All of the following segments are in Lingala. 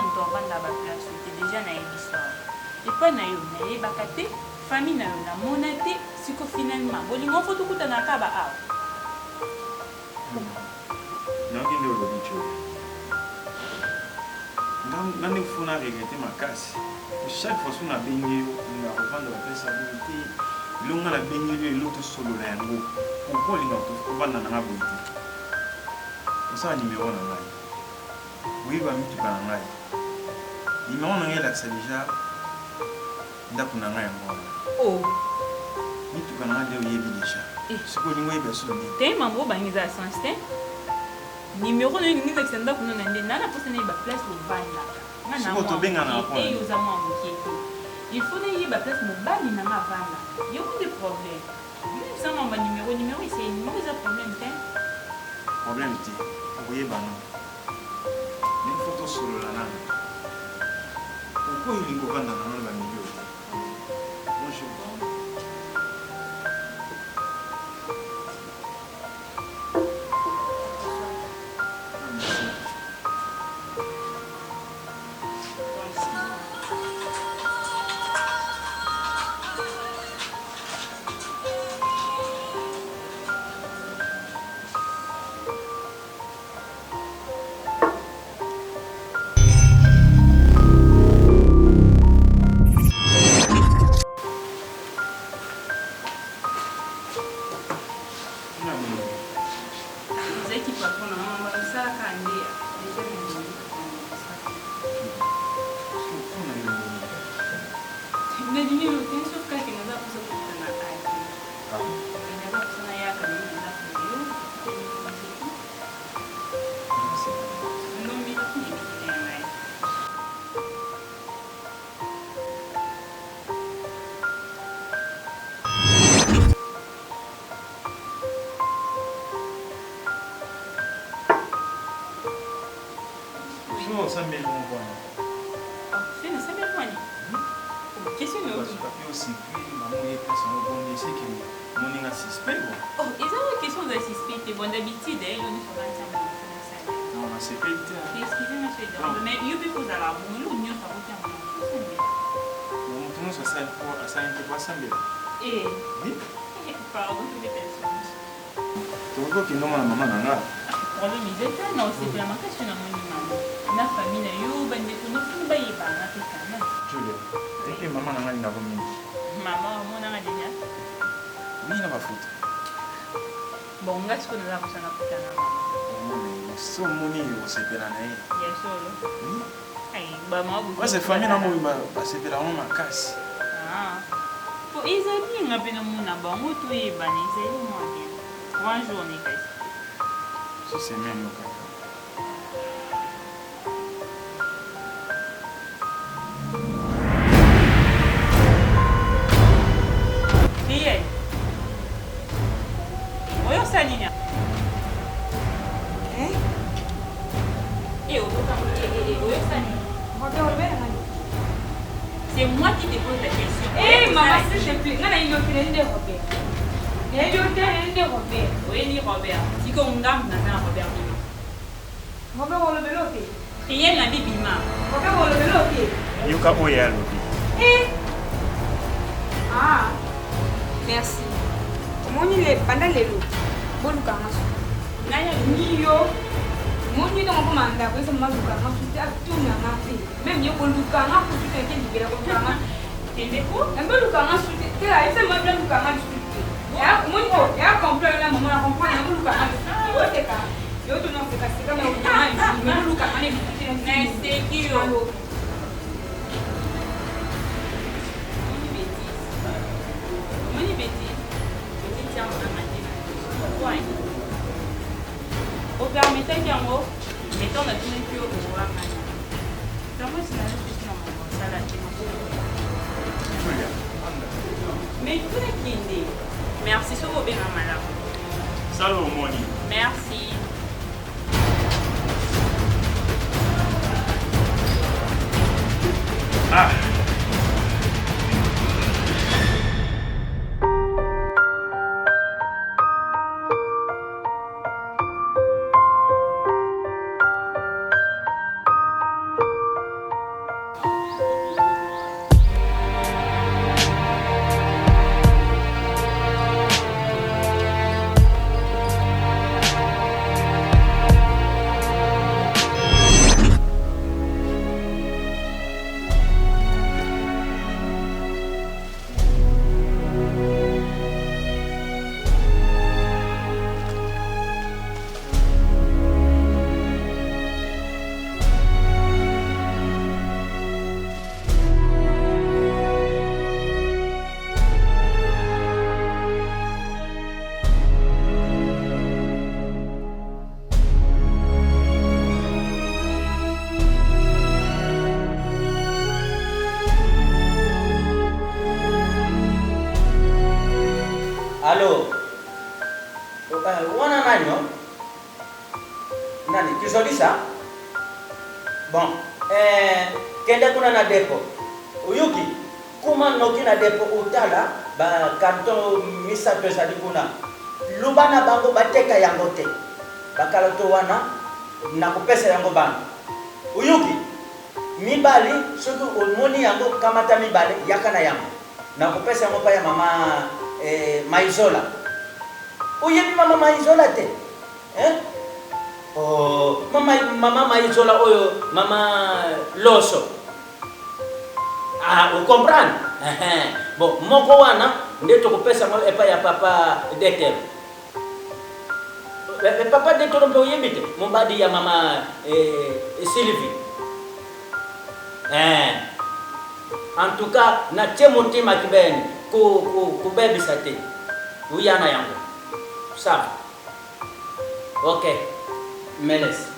moto avanda ba place te déjà na histoire et pas na yo na ye bakate famille na yo na monate siko finalement bolingo faut tout na ka ba awa non qui ne le dit non il faut na regretter ma casse chaque fois qu'on a baigné on a revendre la responsabilité l'on a baigné l'autre solo là yango pourquoi il va vendre na bonité ça numéro na ngai oui ba mituka na ngai numéro na ngai lakisa déjà ndako na ngai yango oh mituka na ngai oyebi déjà siko lingo yeba so ni te mambo bangiza sans te numéro na ngai lakisa ndako na ngai nana posa na ba place au vanda siko to benga na point et aux amants qui il faut na yeba place mo bali na ma vanda yo ko des problèmes même ça mon numéro c'est numéro ça problème te problème te oyeba non une photo solo la nana pourquoi il lingo vanda na nana ba milieu moi je ça mais bon voilà c'est ne savais pas ni question de papier aussi puis maman est personne bon c'est que mon est suspect oh ils ont une question de suspect bon d'habitude elle on est sur un terme non c'est pas excusez-moi monsieur mais you people à la bonne ou n'y a pas aucun bon tout ça ça pour ça ne pas sembler eh oui pardon je vais t'excuser donc que non maman nanga problème ils non c'est vraiment question de mon na famille na yo bande ko no fu bayi ba na te kana Julia et maman na ngali na ko mingi maman mo na ngadi ya ni na mafuta bon ngati ko na kusana kutana so moni o sepela na ye ya solo ai ba ma bu c'est famille na mo ba sepela mo makasi po izali ngapi na muna ba mo to e ba ni sai mo bien one journée kasi si c'est même le cas c'est moi qui te pose la question. Eh maman, s'il te plaît, non, il y a Robert. Il y a Robert. Oui, ni Robert. Si on gamme, on a Robert. Robert, on le veut. Rien n'a dit Bima. Robert, on le veut. Il y a où est Eh. Ah. Merci. Comment il est pendant les loups? Bon, nous commençons. Naya, ni yo. Mon Dieu, on va demander après ça, moi, je vais tout me même si on veut le faire, on peut faire quelque chose de faire. tu es quoi? Un peu le faire, on peut faire. C'est moi bien le faire, on peut faire. Mon Dieu, il y a complet là, maman, on comprend, on peut le faire. Il faut faire ça. Yo, tu n'en fais pas, c'est comme un autre. Mais le faire, on est petit. Mais c'est qui yo? Moni bêtise. Petit tiens, on a mangé. Pourquoi? Au permettant qu'il y a un mot, mettons la tournée plus haut pour voir. Donc, moi, c'est la même chose dans mon salade. Mais il faut les guider. Merci, c'est au bien à madame. Salut, Moni. Merci. Ah! Allô? Wana nani? Nani? Kisolisa? Bon. Kende kuna na depo. Uyuki. Kuma noki na depo utala ba kanto misa pesali kuna. Lubana bango bateka yango te. Bakala to wana nakupesa yango bana. Uyuki. Mibali sudu umoni yango kamata mibali yakana yango. Nakupesa yango pa ya mama Maizola. Uyebi mama Maizola te. Oh, mama Maizola oyo mama Loso. Ah, vous comprenez? Bon, moko wana ndeto kupesa mo epa ya papa Detel. Papa Detel mpe uyebite mombadi ya mama Sylvie. En tout cas, na mutima kibeni ku bebisa te. Uyana yango. Sawa. Okay. Meles.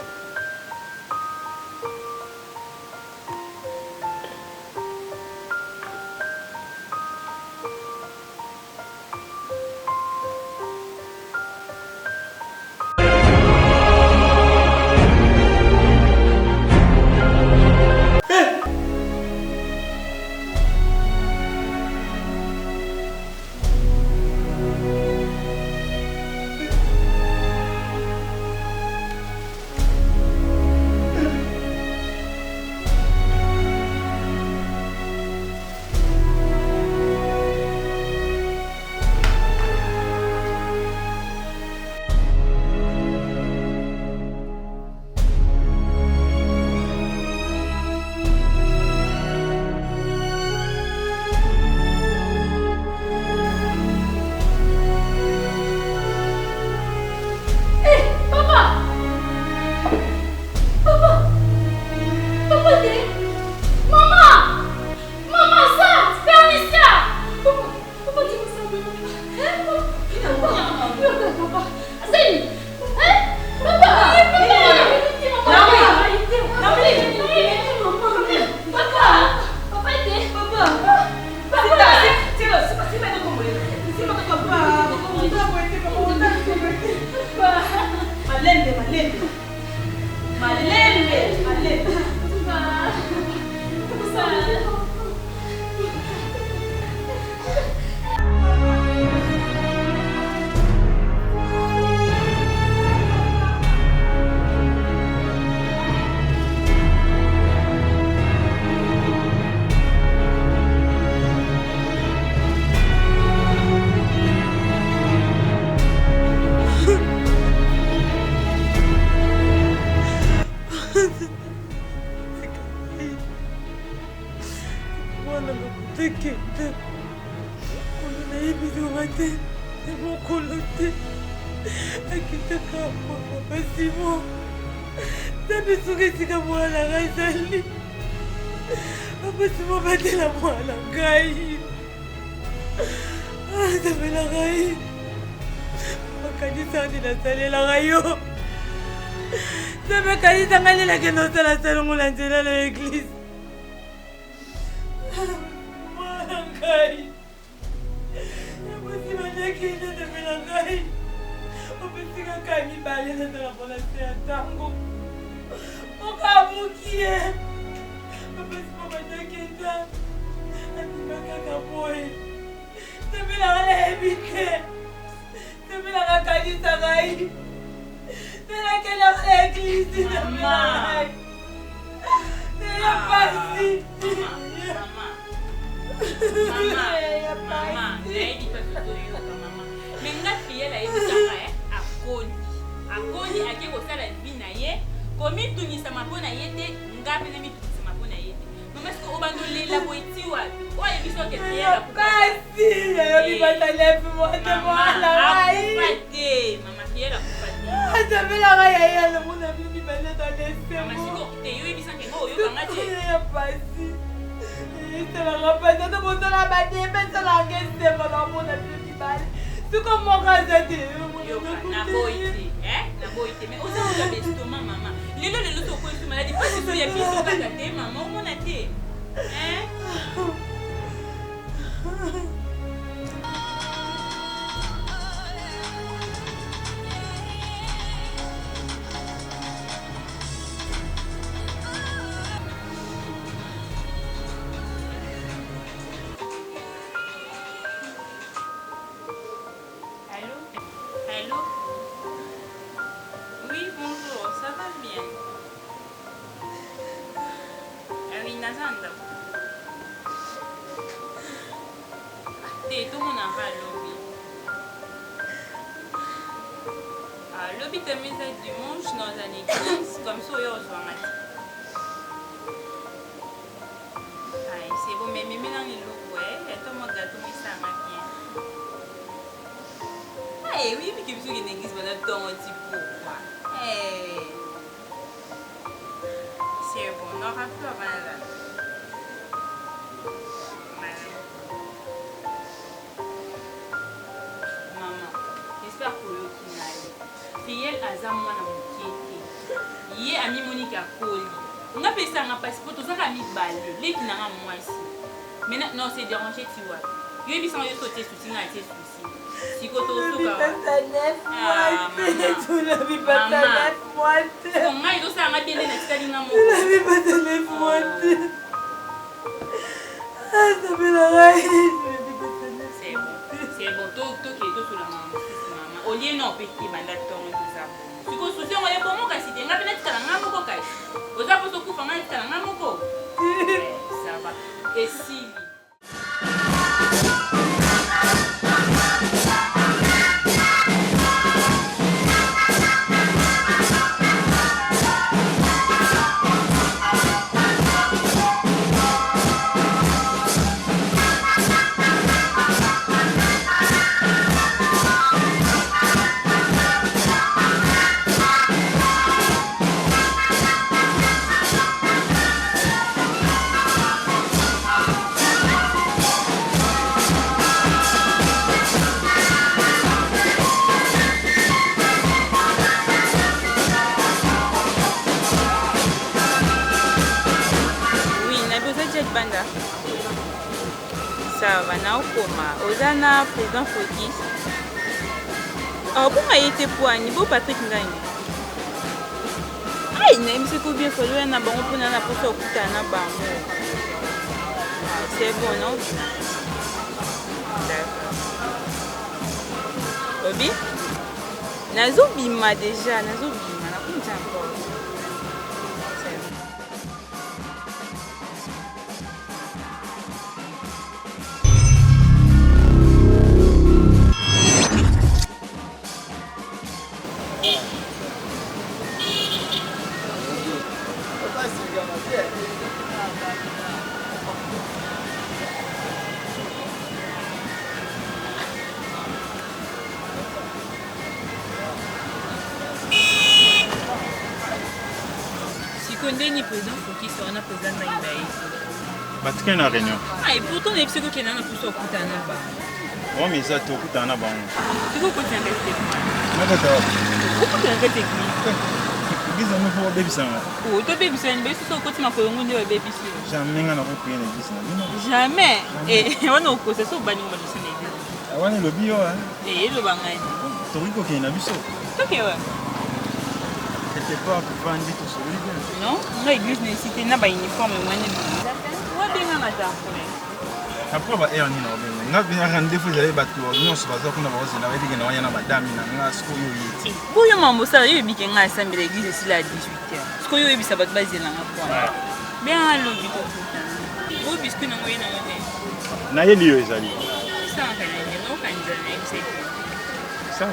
Nazanda. Tout le monde a lobby. Lobby de mise dimanche dans une église comme ça, il y a c'est bon, mais même dans les loups, ouais, tout le monde a tout mis ça bien. Oui, mais qui me dit une église, on a tout un petit peu. C'est bon, on aura plus avant là. J'espère que vous avez fait azamwa na mokete. Yé ami Monique a collé. On a fait ça en passeport, tout ça a mis balle. Les qui n'ont moi ici. Mais non, c'est dérangé, tu vois. Yo bi sans yo sauter sous singa été souci. Si koto suka. Tu ne vis pas ta nef moite. On m'a dit ça, on m'a bien dit que c'était Tu ne vis pas ta nef moite. Ah, ça fait la raille. C'est bon, tout qui est tout sur la maman. Au lieu non petit mandaton et tout ça. Si vous souciez on est bon mon kasi tenga bina tikala ngamo ko kai. Oza poso kufa ngani tikala ngamo ko. Ça va. Et si ça va, na okoma. Ozana président Fokis. Oh, bon, il était pour un niveau Patrick Ngagne. Ah, il n'a pas bien fait le na bango pour na poso okuta na bango. C'est bon, non? D'accord. Obi? Nazobima déjà, nazobima, na kunja encore. Ni président Fokis on a président Naïbaï. Batika na réunion. Ah et pourtant les psychos qui n'ont plus au kutana ba. Oh mais ça to kutana ba. Tu veux côté investir. Na kata. Pourquoi tu as technique? Biza no for baby sana. Oh to baby sana mais so côté ma ko ngunde wa baby si. Jamais ngana ko kuye na biza. Jamais. Et on a ko c'est so bani mo disi na. Awana lobi yo hein. Lo bangai. To riko ke na biso. OK ouais. Quelque part pour vendre tout ça. Non, l'église nécessite na ba uniforme mwana. Wa benga mata. Après ba air ni na obenga. Nga bien rendez-vous j'allais battu. Non, c'est pas ça qu'on a besoin na wedi na wana madame na nga sko yo yiti. Boyo mambo ça yo biki nga sambi l'église ici à 18h. Sko yo ebisa bat bazela nga point. Bien allo biko puta. Bo biscuit na ngoyena ngote. Na yeli yo ezali. Ça en fait no kanza na c'est. Ça va.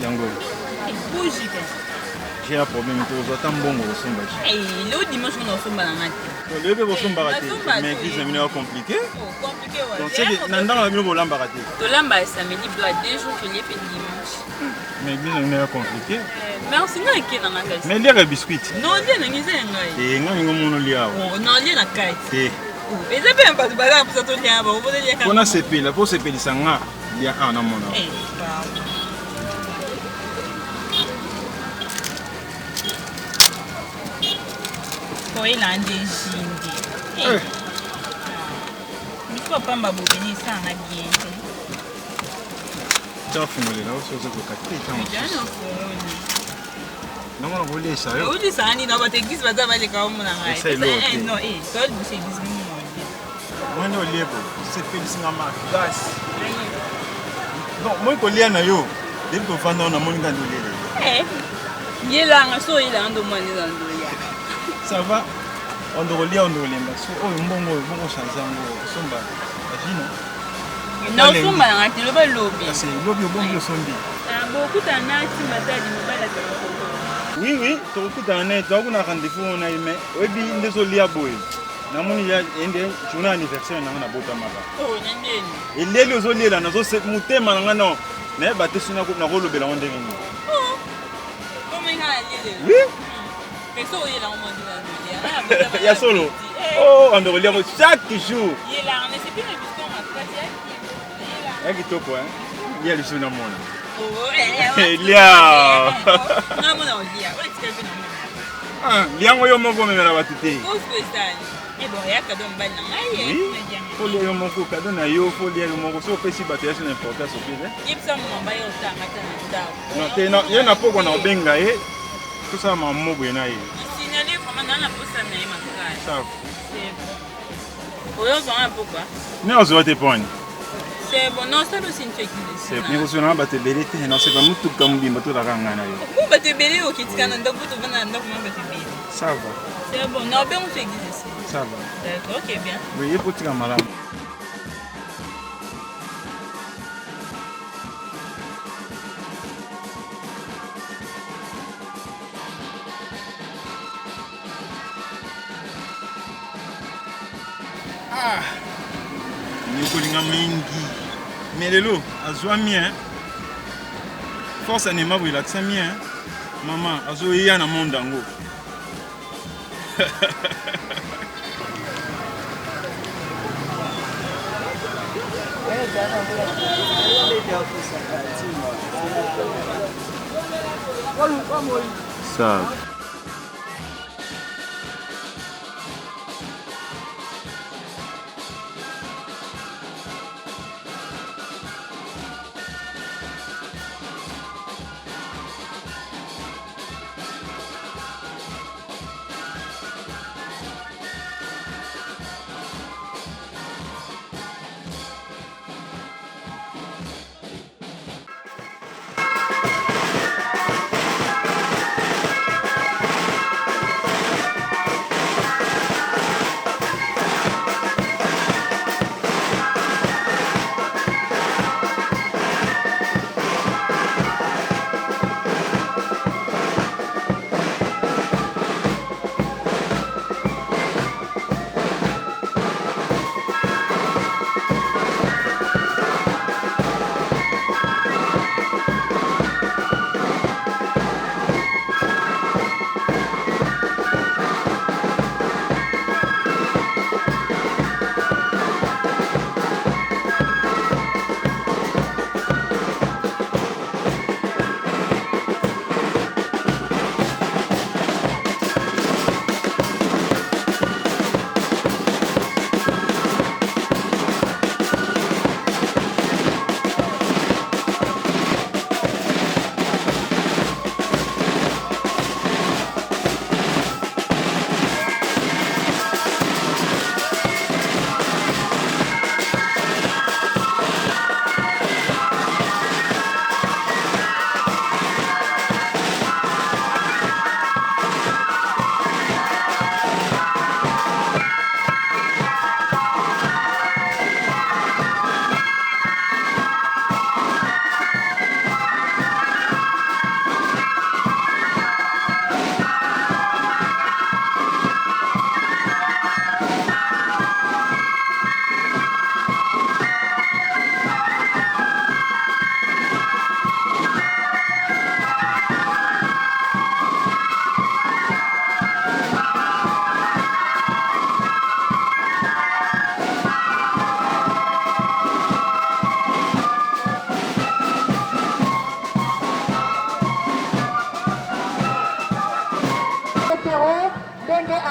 Yango. J'ai un problème, tu dois t'en bon au sommet. Et le dimanche, on a au sommet. Le bébé au sommet, mais l'église est compliqué. Compliqué, ouais. Donc, c'est que Nanda a mis au lamba raté. Le lamba est samedi, blois 2 jours que l'y fait dimanche. Mais l'église est compliqué. Mais on s'y est qui dans la caisse. Mais il y a des biscuits. Non, il y a des biscuits. Et il y a des biscuits. Non, il y a des caisse. Et ça fait un peu de bagarre pour ça. On a CP, là, pour CP, il y a un homme. Il a un dégingé. Il faut pas m'abonner ça en bien. Tu as fumé là, c'est ce que tu as fait. Non, on va aller ça. Oui, ça, on va te dire que ça va aller comme on a fait. Non, ça va c'est on est au lieu c'est félicité à ma gas. Non, moi je connais na yo. Dès que tu fais dans na moninga ndolele. Il est là, so il a un demande dans ndolele. Ça va? On doit lire, on doit lire. Oh, bon chance, somba. Non, somba, tu le vas lobby. C'est lobby, bon sombi. Beaucoup d'années, tu m'as dit, oui, tu as un rendez-vous, on a aimé. Oui, désolé à Boy. Namoni ya ende journée anniversaire na na bota maka. Oh, nendeni. Et les ozoli là nazo se mutema nga non. Na ba te suna ko na ko lobela onde ngini. Oh. Comment il a allé? Oui. Mais ça il a on dit là. Ya solo. Oh, on doit lire chaque jour. Il est là, on est plus le biscuit en fait. Ya kitoko hein. Il y a le jour na mona. Oh, Lia. Na mona olia. Ouais, tu peux na mona. Ah, liango yo moko memela batute. Oh, spécial. Et bon, il y a cadeau mbali na ngai. Oui. Faut lire moko cadeau na yo, faut lire moko so pesi bateya sur l'importance au pied. Yipsa mamba yo ta mata na ndao. Non, te na ye na poko na obenga ye. Tout ça ma mobo na ye. Signalé vraiment dans la poste na ye makaka. Ça. C'est bon. Oyo zona pourquoi? Ne ozo te poni. C'est bon, non, ça aussi une fake. C'est bien que cela va te belete, non c'est pas mutu comme bimba to la kanga na yo. Vous ba te belé au kitikana ndako to bana ndako ma ba te belé. Ça va. C'est bon, non, ben on fait exercice. Ça va. D'accord, OK bien. Oui, il faut tirer malade. Ah. Nikolinga mingi. Mais lelo, azwa mien. Force anima bu relaxa mien. Maman, azo ya na mondango. Ça.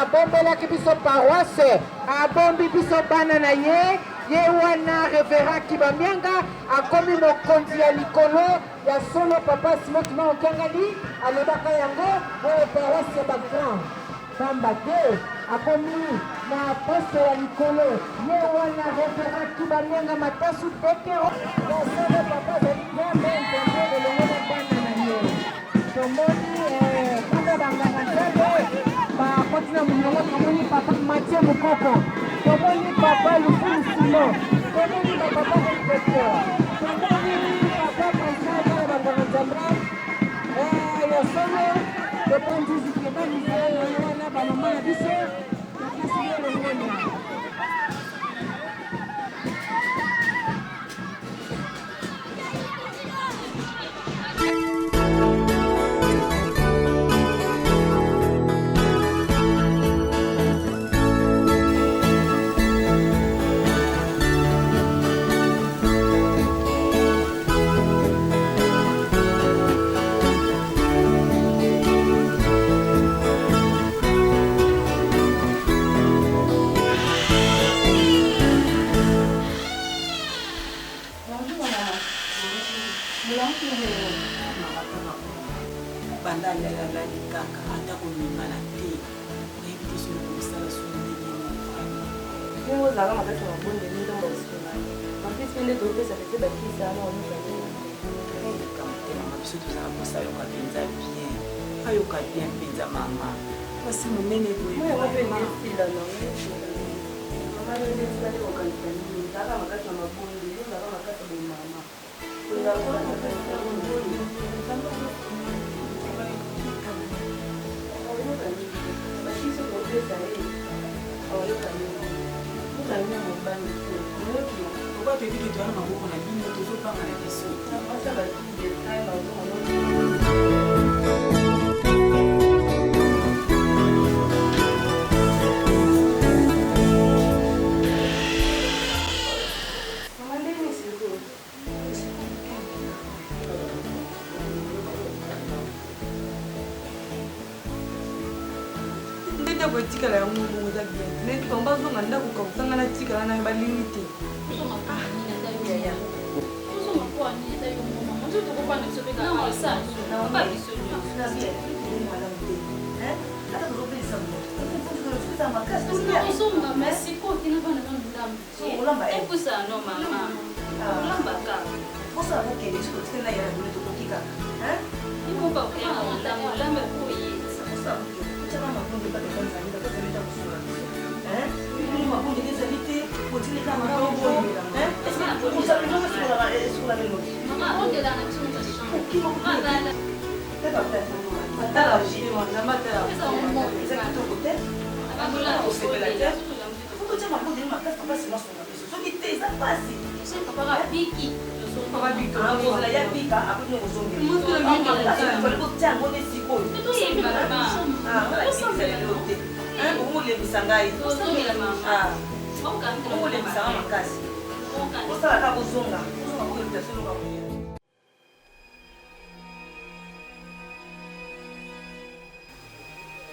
abombelaki biso paroisse abombi biso bana na ye wana révérend Kibambianga akomi mokonzi ya likolo ya solo papa Simon Okiangali alobaka yango oyo paroisse ya bagrand pamba te akomi na poste ya likolo ye wana révérend Kibambianga matasu dekero ya solo papa zali nzambe nzambe elongo na bana na ye tomoni kuna banganga nzambe bakotina Mathieu Mukoko, tomoni papa Lufulu Simon, tomoni papa Inspecteur, tomoni papa président ya banganga Nzambe, ya solo, topanzi zikebanize wana bamama na biso, nakasi ye longoni. Tikala ya mungu za bien. Mais tomba zonga ndako ka usanga na tikala na balimite.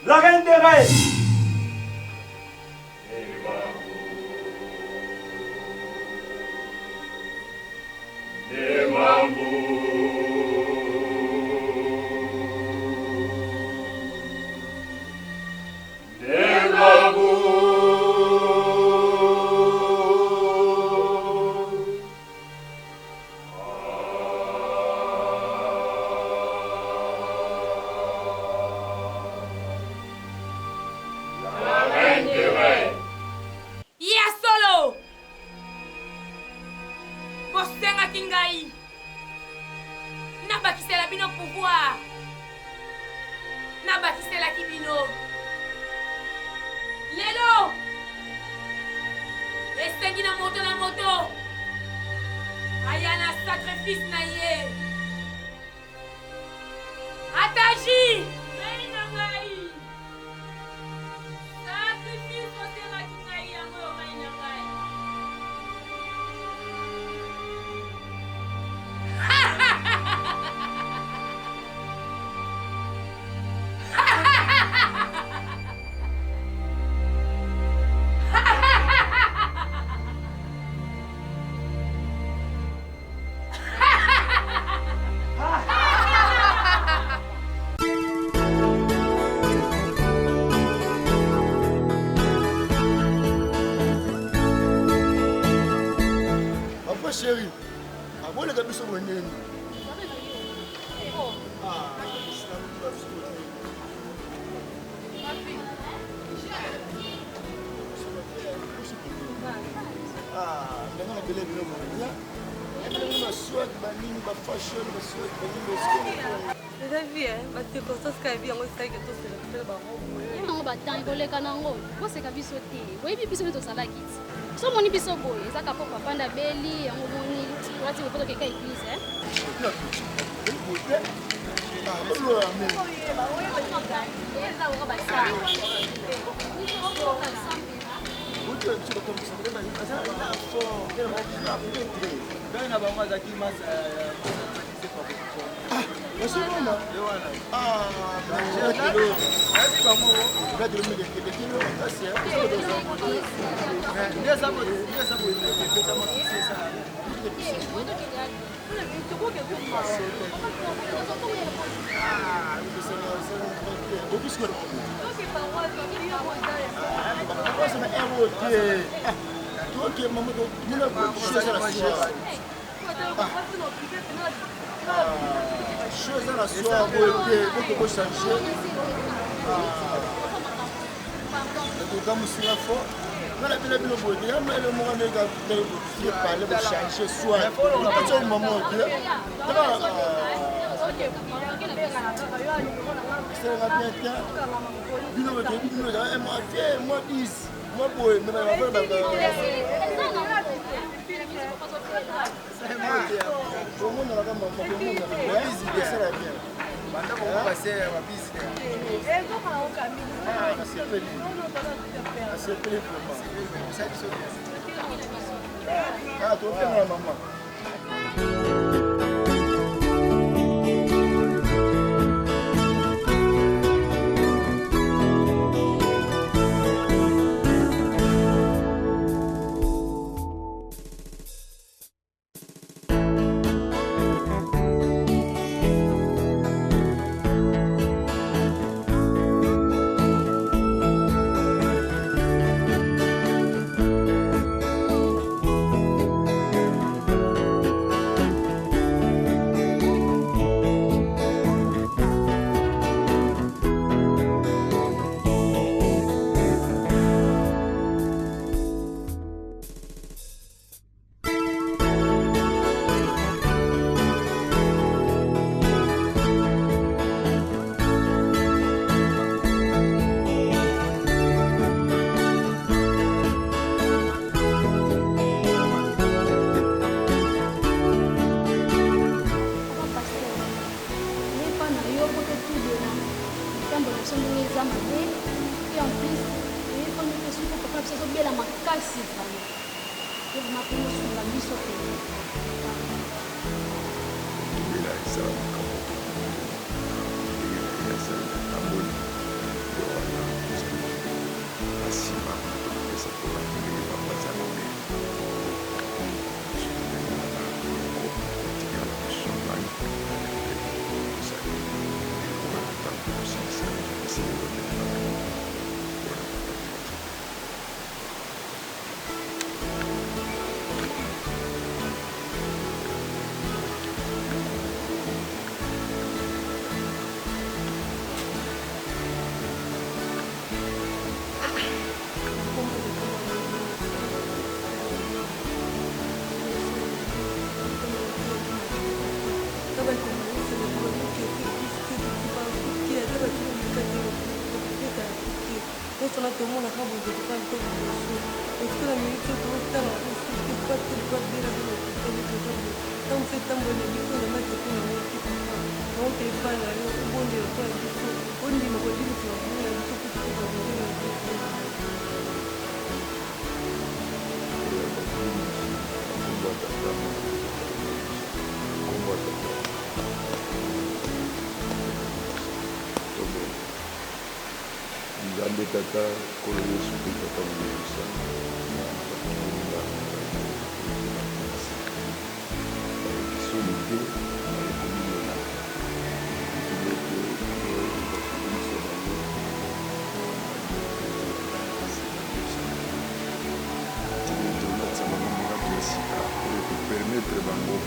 La reine des reines. bele bele moya. Et ma souhaite banini ba fashion ba souhaite banini eza vie bacirconstance ka vie yango esaki tosela bango ye nango batangi koleka nango boseka biso te boyebi biso nde tosalaki ti so omoni biso boye ezaka mpo papa nda beli yango omoni olati bopo tokeka eglise chose à la soirée, beaucoup de changer. Tata, Kolo Yesu, Tata Moussa, solide, permettre bango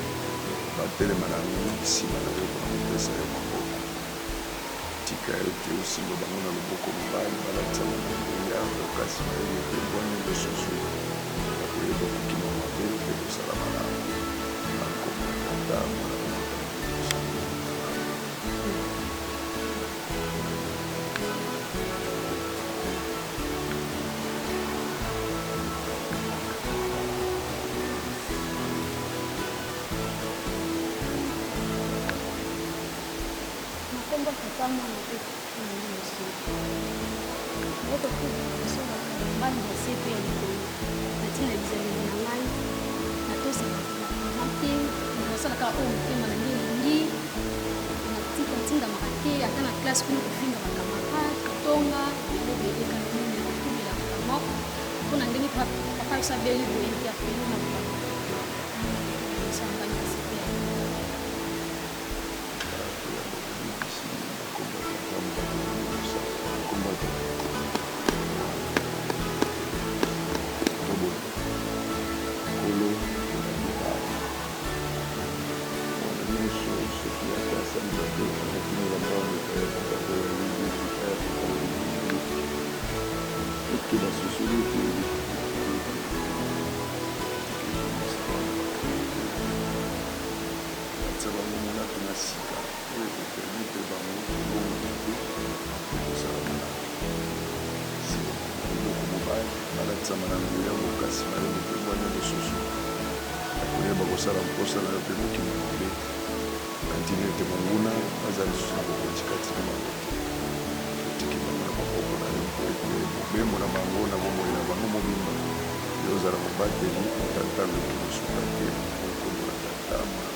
batelema na nsima na yo mpona kopesa yo maboko tika ete osimba bango na loboko mobali balati ya maboko ya kasi bayeli mpe bwani lisusu koyeba kokima mabe mpe kosala malamu nakomata nakomba papa mwana mpe moto kusola bana base mpe ya likolo natina bizaleli na ngai natosaka mama te nasalaka oyo motema na nde elingi natingamaka te ata na classe kuna kofinga bakamarade kotonga elobeleka nini nakobelaka moko mpo na ndenge papa yoso abeli boye interpele na sangani base mpe ya bakosala mposala yo mpe mokili mabe kantine ete monguna baza lisusu na bokotikati na bango te otiki bango na maboko na yo mpo ete mobembo na bango na bomoi na bango mobimba yo ozala mobateli otata loki mosuka te okombo na tata mwana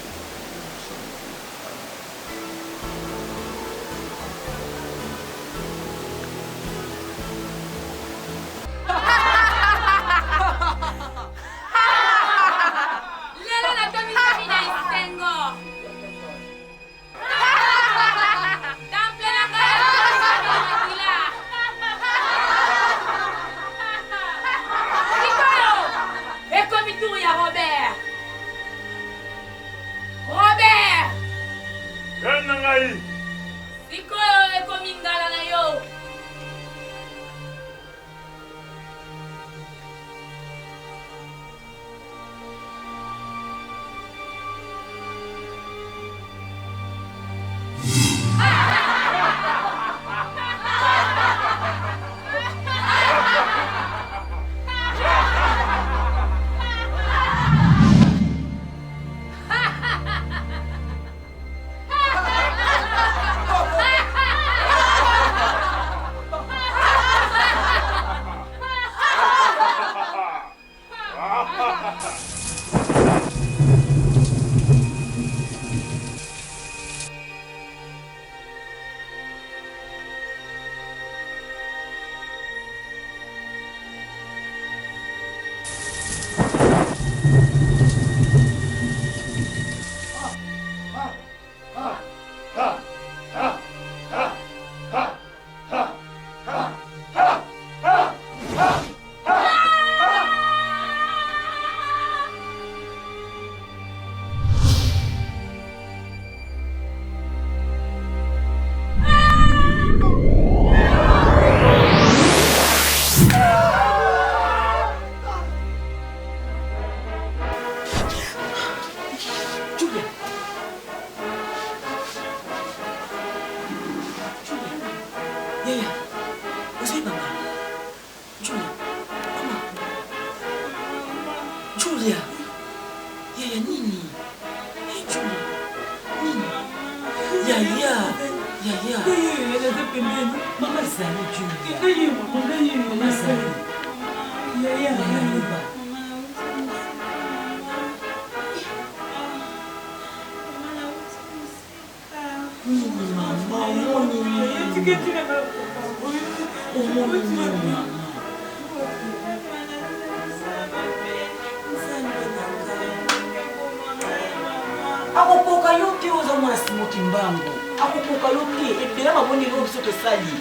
akokoka yo te oza mwana simoki mbango akokoka yo te epela mabondeli oyo biso tosali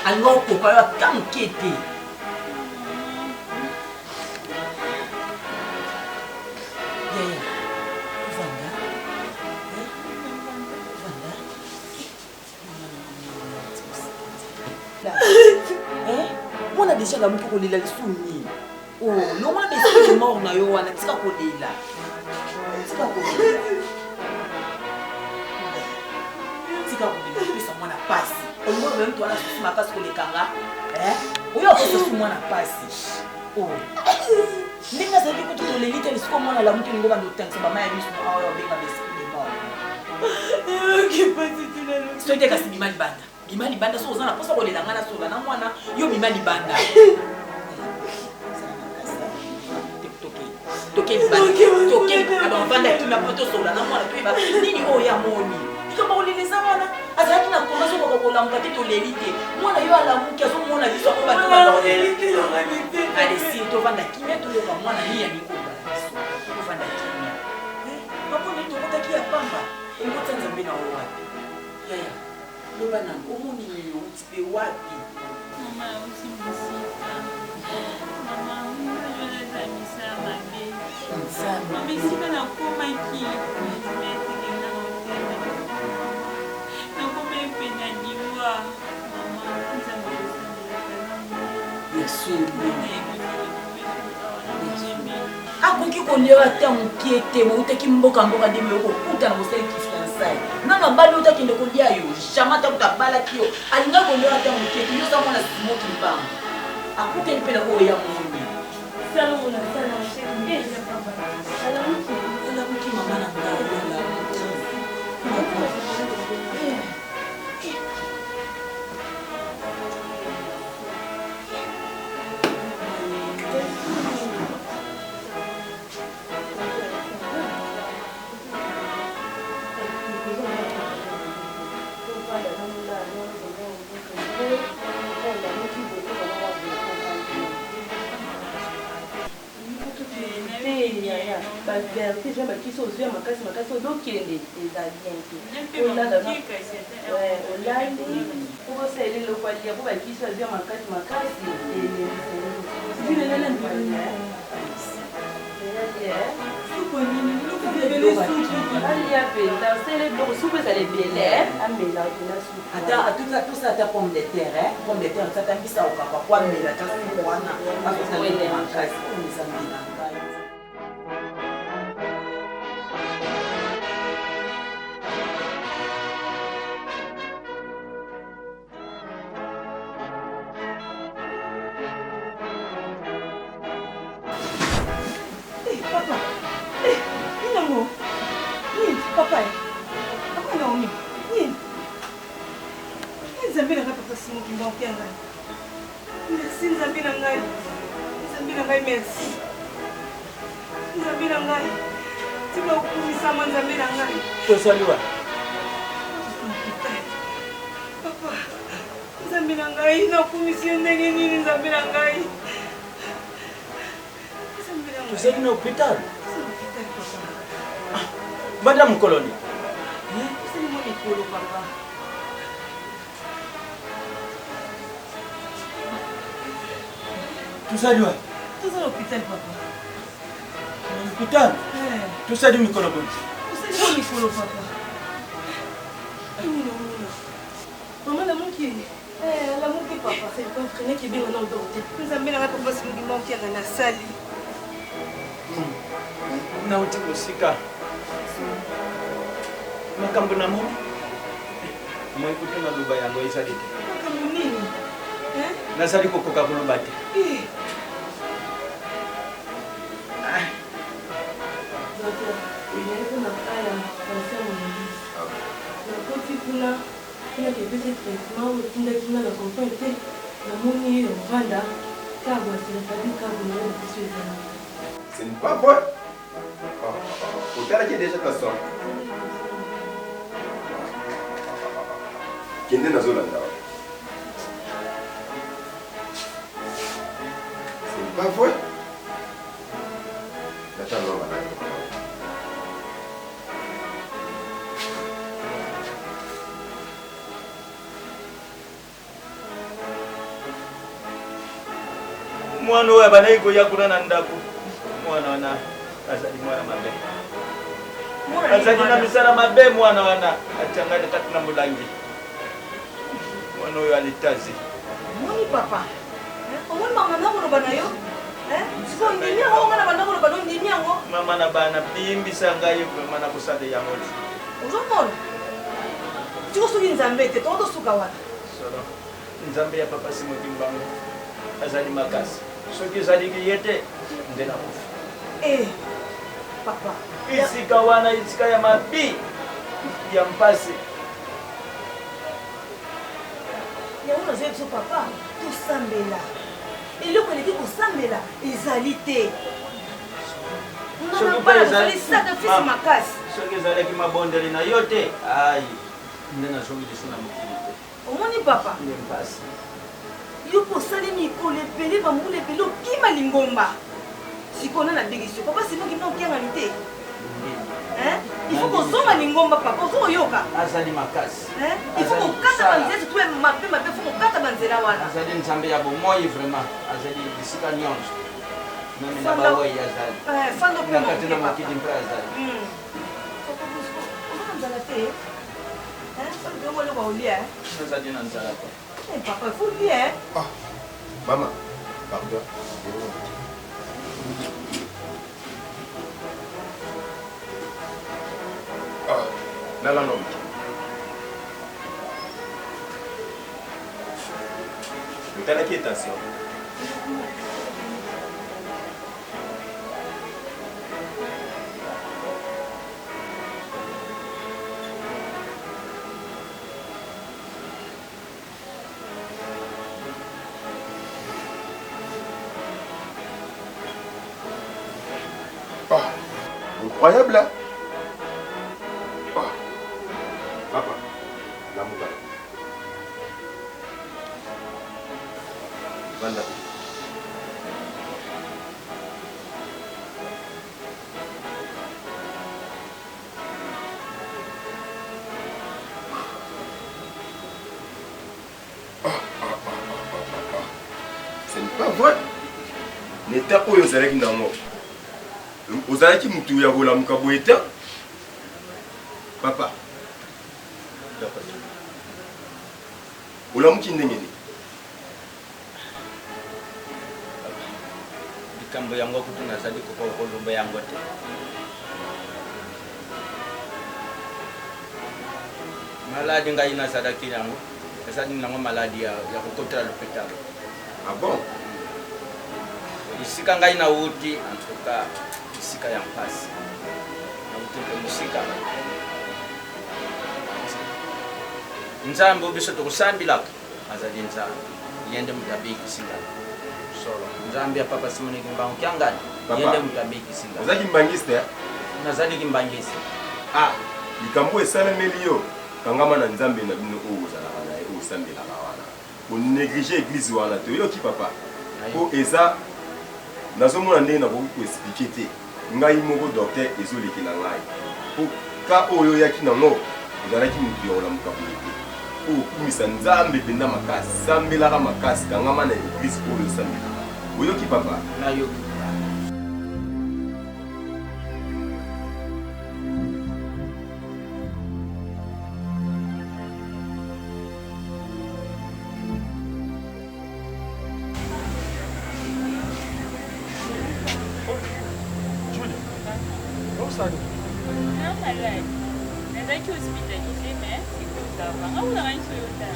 alinga okoka yo ata moke te yaya vanda mwana deja na moko kolela lisuni Oh, non moi mais c'est mort na yo wana tika kolela. Tika kolela. Tika kolela pesa mwana pasi. On moi même toi na susi makasi kolekanga. Oyo ko mwana pasi. Oh. Ninga zaki ko toleli te lisiko mwana la mutu ngo bando tangisa ba maya biso awa benga besi de mort. Ok, pas du tout là. Soite kasi bimali banda so ozana posa kolela ngana so na mwana yo bimali banda. Toke abavanda kimya poto sola na mwana tuiba nini oya moni kama uleleza mwana azaki na koma so kokola mukate to lelite mwana yo alamuki aso mwana biso ko batu ba lelite yo ngabite alesi to vanda kimya to yo mwana ni ya mikoba biso to vanda kimya papo ni to kotaki ya pamba ngota nzambe na owa yaya loba na omoni ni utipe wapi mama usimusika mama unaweza misama Mamisika na koma ki metekena motema nakoma epena diwa mama nzambe Yesu akoki kolewa ta mokie te moutaki mboka ndenge okokuta na mosali kifiansai nanga bali otakende kolia yo jamais takutabala-ki yo alinga kolewa ta mokie te yoza mwana simoki mbango akuteli mpe na koya moni alamuki mama na ngai vérité je me kiso ozwi ya makasi odokende eza bien te olandi okosala eloko alia po bakiso azwi ya makasi alia mpenza osala eloko supu ezala ebele amela mpena supu ata pomme de terre tatambisa okapa po amela ta supu wana akosaele makasi ozambela ngai Papa, apa Naomi? Ni. Nzambe na papa simo kimba okianga. Merci nzambe na ngai. Nzambe na ngai merci. Nzambe na ngai. Tika ukumisa nzambe na ngai. Tosaliwa. Papa. Nzambe na ngai na ukumisi ndenge nini nzambe na ngai. Nzambe na ngai. Tusali na hospital. Madame Coloni. C'est mon école, papa. Tout ça, lui. Tout ça, l'hôpital, papa. L'hôpital? Tout ça, du micro, papa. Tout ça, du micro, papa. Maman, la monkey. La monkey, papa. C'est le frère qui est bien dans le dos. Nous avons bien la papa, c'est le monkey qui est dans la salle. Na uti kusika. Makambo na mo. Moi kutu na luba yango isali. Makambo nini? Nasali kokoka kuloba te. Ce n'est pas vrai. Hôtel qui est déjà ta soeur. Qui est dans la zone là. Ce n'est pas vrai. Attends, non, madame. Mwana oyo abanayi koya kuna na ndako. Mwana wana azali mwana mabe. Azali na misala mabe mwana wana atangana kati na mulangi. Mwana oyo alitazi. Moni papa. Omoni mama na koloba na yo? siko ndimi yango ngana bandako na bano ndimi yango mama na bana bimbisa ngai vraiment na kosala yango ozomona tiko soki nzambe te tokoto suka wana solo nzambe ya papa Simoti Mbango azali makasi soki ezaliki ye te nde nakufa papa isika wana isika ya mabi ya mpasi yango nazali biso papa tosambela eloko eleki kosambela ezali te ngana bana ozali sacrifice makasi soki ezalaki mabondeli na yo te ai nde nazongilisi na mokili te omoni papa nde mpasi yo mpo osali mikolo ebele bambula ebele okima lingomba sikona na bigisio papa simoki mna okiangani te ifo kozonga lingomba papa ozo koyoka azali makasi ifo kokata banzela tutu mabe mabe fo kokata banzela wana azali nzambe ya bomoi vraiment azali bisika nyonso meme na bawoi azali nakati na mokili mpe azali ozona nzala te soki oloko olia nazali na nzala te papa ifo lia Maman, pardon. Nala nom. Utala qui attention. Incroyable là. Papa, la mouga. Vanda. Ce n'est pas vrai. N'était pas aux élèves dans moi. Ozalaki mutu ya kolamuka boye te papa olamuki ndenge nini likambo yango kutu nazali kokoloba yango te maladi ngai nazalaki yango ezali nango maladi ya kokotela lopitalo ah bon isika ngai nauti en tout cas isika ya mpasi nauti mpe mosika nzambe obiso tokosambilaka azali nzambe yende moto abekisinga solo nzambe ya papa Simoni Mbango kiangani yende moto abekisinga ozalaki mbangisi te nazaliki mbangisi likambo esalemeli yo kangama na nzambe na bino oyo ozalaka na ye oyo osambelaka wana onéglige église wana te oyoki papa po eza nazomona ndenge nakoki koexplike te ngai moko docteur ezolekela ngai po ka oyo oyaki nango ozalaki moto ya kolamuka boye te oyo okumisa nzambe mpenza makasi sambelaka makasi kangama na église oyo osambelaka oyoki papa nayoki nazalaki hospitalisé mais sikosava nga kuna ngai soyota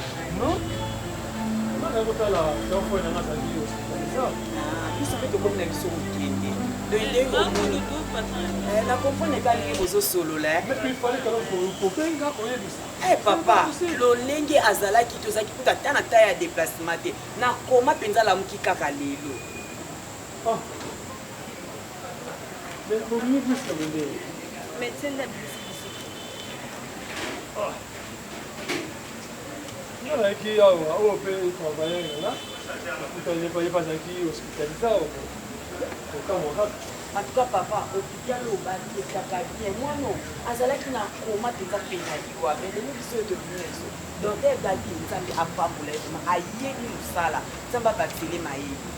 biso mpe tomoni na biso kokende na comprendre eka ndenge bozosolola papa lolenge azalaki tozalaki kuta ata na ta ya déplacement te na koma mpenza alamuki kaka lelo Nalaki awa oyo mpe travailler ngana ye bazalaki hospitalise awa okamwa en tout cas papa hôpital obatekaka bien mwana azalaki na koma mpenza pena liwa me lelo biso oyo tobimi na biso docteur eblaki nzambe apambola yema ayebi mosala nzambe abatele mayebi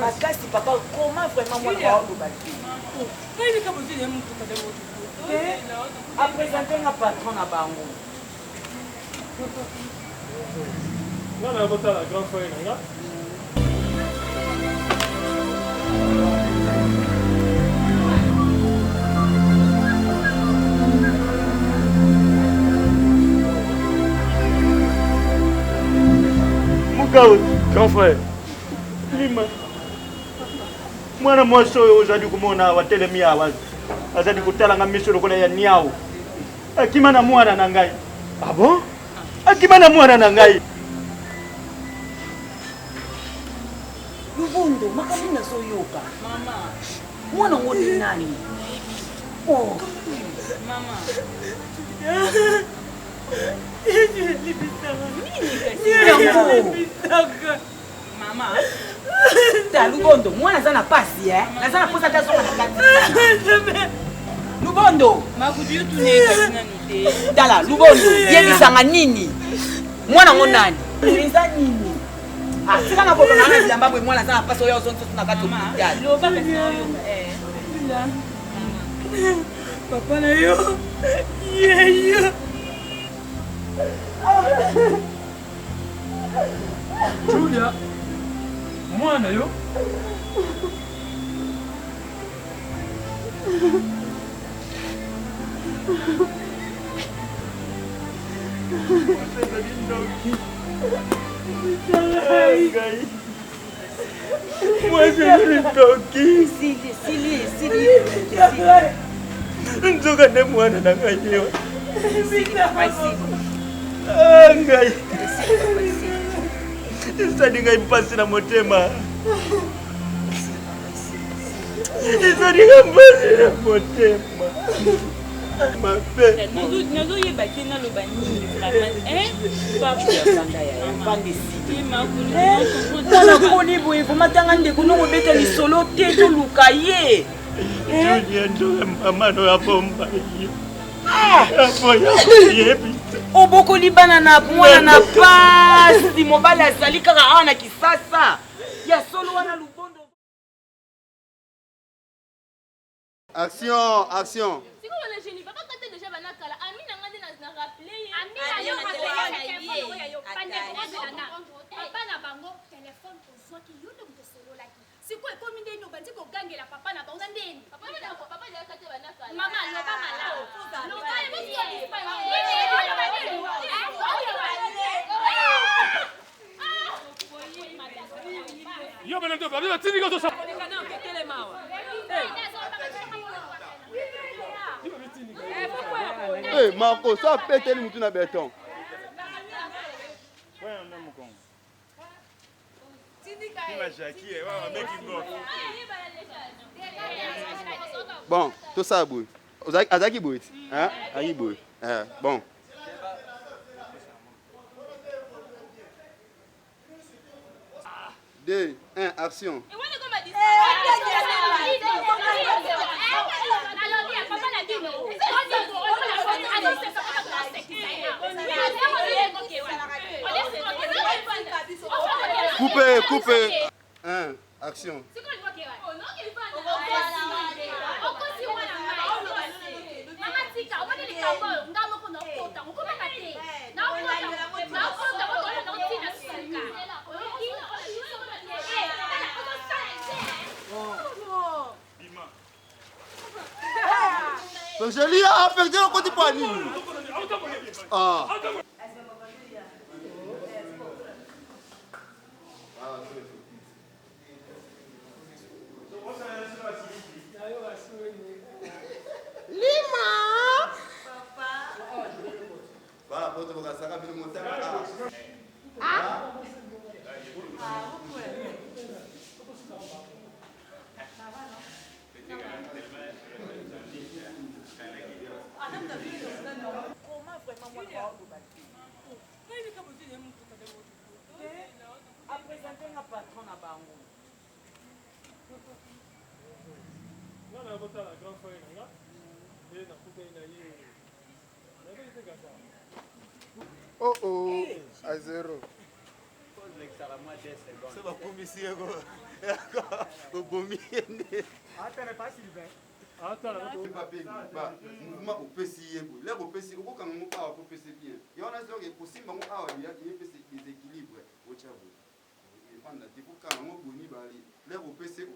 makasi papa koma vraiment mwana baoloba te apresente nga patron na bango nga na kotala grand frère nanga Grand frère. Lima. Mwana mwasi oyo ozali komona watelemi awa. Azali kotala nga miso lokola ya niao. Akima na mwana na ngai. Ah bon? Akima na mwana na ngai. Lubondo, makambo nazoyoka. Mama. Mwana ngoni nani? Oh. Mama. Mama. Ta Lubondo, mwana zana pasi nazana posa ta zonga na kati. Lubondo, makudu yotu ne kasina nute. Dala Lubondo, yebisanga nini? Mwana ngonani? Eza nini? Ah, sika na kolo na bilamba bwe mwana zana pasi oyo zonto na kati ya. Loba kasina oyo. Papa na yo. Yeah. Julia, mwana yo. Nzoka ne mwana na ngai yo. Ngai. Isadi ngai mpasi na motema. Isadi ngai mpasi na motema. Mabe. Nazo yeba kina lo bani vraiment papa pande si mwana koni boye matanga ndeko no beta lisolo te to luka ye Ndio mama ya bomba hiyo. Hapo ya yebi. Oboko libana na mwana na pasi mobali azali kaka ana kisasa ya solo wana Lubondo. Action. Yo me lo digo, tini go to sa. Hey, Marco, ça pète le mouton à béton. Ouais, on a mon con. Bon, tout ça, boy. Azaki boy. Hein? Azaki boy. Bon. Deux, un, action. Coupez. Un, action. Joli a perdu le côté poignet. Ah. Lima. Voilà, pour te voir ça, rapide mon temps. Oh, à zéro. C'est ma commission. Au bomi. Attends, pas Sylvain. Mouvement au PCI. Là, au PCI, au quand on a au PCI bien. Il y en a qui sont possible, mais on a des équilibres au Tchavo. Il faut quand on a boni bali. Là, au PCI,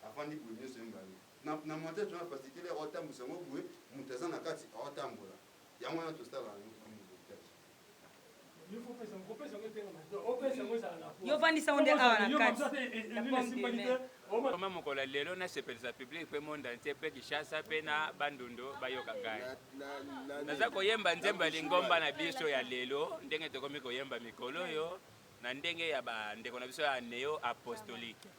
avant de boni sur un bali. Na monter tu as parce que les autant vous savez vous mutazana kati autant bola. Il y a moyen de se faire Yo vandisa onde awa na kati. Koma mokolo lelo nasepelisa public mpe monde entier mpe Kinshasa mpe na Bandundu bayoka ngai. Naza koyemba nzembo ya lingomba na biso ya lelo ndenge tokomi koyemba mikolo oyo na ndenge ya bandeko na biso ya neo apostolique.